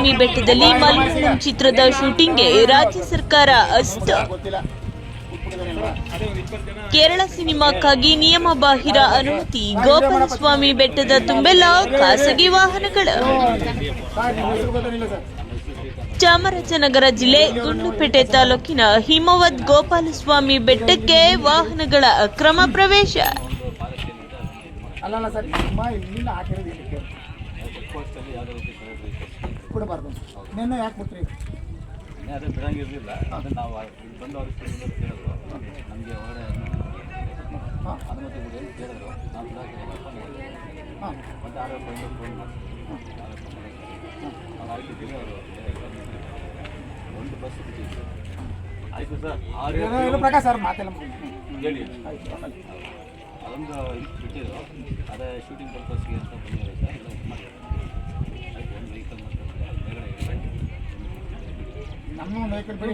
ಸ್ವಾಮಿ ಬೆಟ್ಟದಲ್ಲಿ ಮಲಯಾಳಂ ಚಿತ್ರದ ಶೂಟಿಂಗ್ಗೆ ರಾಜ್ಯ ಸರ್ಕಾರ ಅಸ್ತ. ಕೇರಳ ಸಿನಿಮಾಕ್ಕಾಗಿ ನಿಯಮ ಬಾಹಿರ ಅನುಮತಿ. ಗೋಪಾಲಸ್ವಾಮಿ ಬೆಟ್ಟದ ತುಂಬೆಲ್ಲ ಖಾಸಗಿ ವಾಹನಗಳು. ಚಾಮರಾಜನಗರ ಜಿಲ್ಲೆ ಗುಂಡ್ಲುಪೇಟೆ ತಾಲೂಕಿನ ಹಿಮವದ್ ಗೋಪಾಲಸ್ವಾಮಿ ಬೆಟ್ಟಕ್ಕೆ ವಾಹನಗಳ ಅಕ್ರಮ ಪ್ರವೇಶ. ಅದೇ ಬಿಡಂಗಿರಲಿಲ್ಲ. ಅದನ್ನು ನಾವು ಬಂದು ಅವ್ರಿಗೆ ಕೇಳಿದ್ರು, ನಮಗೆ ಹೊರಗಡೆ ಅನುಮತಿ ಕೊಡಿ ಅಂತ ಕೇಳಿದ್ರು. ನಾವು ಮತ್ತು ಆರೋಪ ಫೋನ್ ಮಾಡಿ ಅವ್ರು ಆಗಿದ್ದೀವಿ. ಅವರು ಒಂದು ಬಸ್ ಬಿಟ್ಟಿದ್ರು. ಆಯಿತು ಸರ್ ಪ್ರಕಾಶ್ ಸರ್ ಮಾತೆಲ್ಲ ಹೇಳಿ ಅದೊಂದು ಬಿಟ್ಟಿದ್ರು. ಅದೇ ಶೂಟಿಂಗ್ ಪರ್ಪಸ್ಗೆ ಅಂತ ಬಂದಿರೋ ಸರ್. ಇಲ್ಲ ಮಾಡಿ ಆಯಿತು. ಒಂದು ವೆಹಿಕಲ್ ಮತ್ತು ಬೇರೆ ನಮ್ಮ ವೆಹಿಕಲ್ ಬಿಡಿ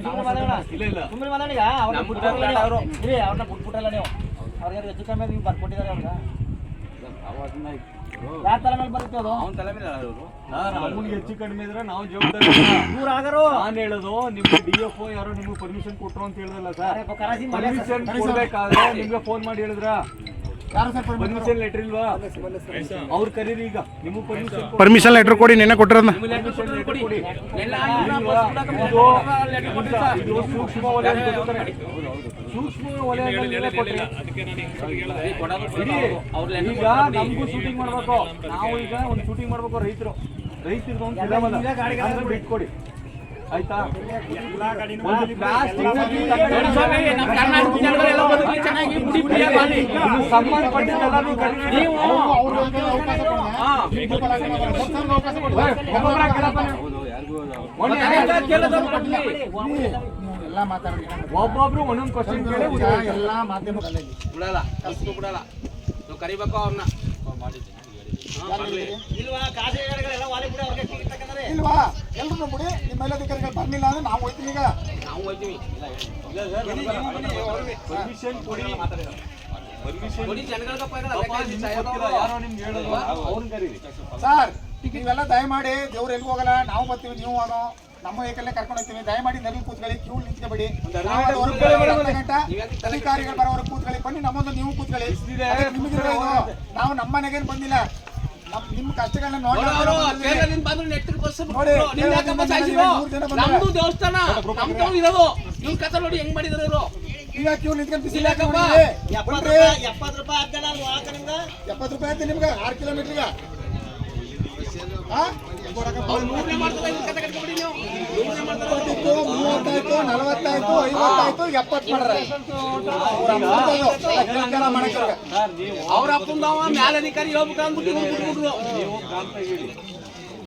ಇಲ್ಲ ಸುಮ್ಮನೆ ಮಾತಾಡಿಗ ಅವ್ರನ್ನ ಬಿಟ್ಬಿಟ್ಟಲ್ಲ ನೀವು. ಅವ್ರಿಗೆ ಹೆಚ್ಚು ಕಮ್ಮಿ ನೀವು ಬರ್ಕೊಟ್ಟಿದ್ದಾರೆ ಅವ್ರಿಗೆ. ನಾವು ಅದನ್ನ ಯಾರ ತಲೆ ಮೇಲೆ ಬರುತ್ತೆ ಅದು? ಅವನ ತಲೆ ಮೇಲೆ ನಮಗೆ ಹೆಚ್ಚು ಕಡಿಮೆ ಇದ್ರೆ ನಾವು ಜವಾಬ್ದಾರಿ. ಇವ್ರು ಆಗರು ನಾನು ಹೇಳೋದು ನಿಮ್ಗೆ DFO ಯಾರೋ ನಿಮ್ಗೆ ಪರ್ಮಿಷನ್ ಕೊಟ್ಟರು ಅಂತ ಹೇಳಿದ್ರಲ್ಲ ಸರ್. ಪರ್ಮಿಷನ್ ಕೊಡ್ಬೇಕಾದ್ರೆ ನಿಮ್ಗೆ ಫೋನ್ ಮಾಡಿ ಹೇಳಿದ್ರ ಪರ್ಮಿಷನ್ ಲೆಟರ್ ಇಲ್ವಾ? ಅವ್ರು ಕರೀರಿ ಈಗ. ನಿಮಗೆ ಪರ್ಮಿಷನ್ ಲೆಟರ್ ಕೊಡಿ. ನೆನ್ನೆ ಕೊಟ್ಟಿರೋದು ಪರ್ಮಿಷನ್ ಲೆಟರ್ ಕೊಡಿ. ಇದು ಸೂಕ್ಷ್ಮ ವಲಯ ಅಂತ ಗೊತ್ತಾರೆ. ಸೂಕ್ಷ್ಮ ವಲಯದಲ್ಲಿ ಕೊಟ್ಟಿಲ್ಲ. ಈಗ ನಮಗೂ ಶೂಟಿಂಗ್ ಮಾಡ್ಬೇಕು. ನಾವು ಈಗ ಒಂದು ಶೂಟಿಂಗ್ ಮಾಡ್ಬೇಕು. ರೈತರದ್ದು ಒಂದು ಫಿಲಮ್ ಬಿಟ್ಕೊಡಿ ಆಯ್ತಾ? ಸಂಬಂಧಪಟ್ಟಿದ್ದೆಲ್ಲ ಒಬ್ಬೊಬ್ರು ಒಂದೊಂದು ಕ್ವಶನ್ ಎಲ್ಲ ಮಾಧ್ಯಮಗಳಲ್ಲಿ ಬಿಡಲ್ಲ, ಅಷ್ಟು ಬಿಡಲ್ಲ. ನೀವು ಕರಿಬೇಕು ಅವ್ರನ್ನ. ಇಲ್ವಾ ಎಲ್ರು ಬಿಡಿ. ನಿಮ್ಮ ಮೇಲಧಿಕಾರಿಗಳು ಬರ್ಲಿಲ್ಲ ಅಂದ್ರೆ ನಾವು ಹೋಯ್ತೀವಿ. ಈಗ ನಾವು ಹೋಯ್ತೀವಿ. ಪರ್ಮಿಷನ್ ಕೊಡಿ. ಸರ್ ನೀವೆಲ್ಲ ದಯಮಾಡಿ ದೇವ್ರು ಎಲ್ಲಿಗೆ ಹೋಗಲ್ಲ. ನಾವು ಬರ್ತೀವಿ, ನೀವು ಹೋಗೋ ನಮ್ಮ ವೆಹಿಕಲ್ ಕರ್ಕೊಂಡು ಹೋಗ್ತೀವಿ. ದಯಮಾಡಿ ನದಿ ಕೂತ್ಕೊಳ್ಳಿ. ಕ್ಯೂ ನಿಂತ್ಕೊಬೇಡಿ. ಅಧಿಕಾರಿಗಳು ಬರೋರು ಕೂತ್ಕೊಳ್ಳಿ. ಬನ್ನಿ ನಮ್ಮೊಂದು ನೀವು ಕೂತ್ಕೊಳ್ಳಿ. ನಾವು ನಮ್ಮ ಮನೆಗೇನು ಬಂದಿಲ್ಲ. ನಿಮ್ಮ ಕಷ್ಟಗಳನ್ನ ನೋಡಿ ದೇವಸ್ಥಾನ ಇರೋದು ಇವ್ರ ಕಥೆ ನೋಡಿ ಹೆಂಗ್ ಮಾಡಿದಾರೆ ಇವರು. ಈಗ ಕ್ಯೂ ನಿಂತ್ಕೊಂಡು 70 ರೂಪಾಯಿ ಆಗ್ತಲ್ಲ 70 ರೂಪಾಯಿ ಅಂತ ನಿಮ್ಗೆ 6 ಕಿಲೋಮೀಟರ್ಗೆ. ಅವ್ರು 100 ಮಾಡ್ತಾರೆ. 30 ಆಯ್ತು, 40 ಆಯ್ತು, 50 ಆಯ್ತು, 70 ಮಾಡ್ರೆ ಅವ್ರ ಅಪ್ಪಂದವ ಮೇಲಧಿಕಾರಿ ಹೇಳ್ಬಿಟ್ಟು ಅಂದ್ಬಿಟ್ಟು ನೀವು ಕಾಂತ ಹೇಳಿ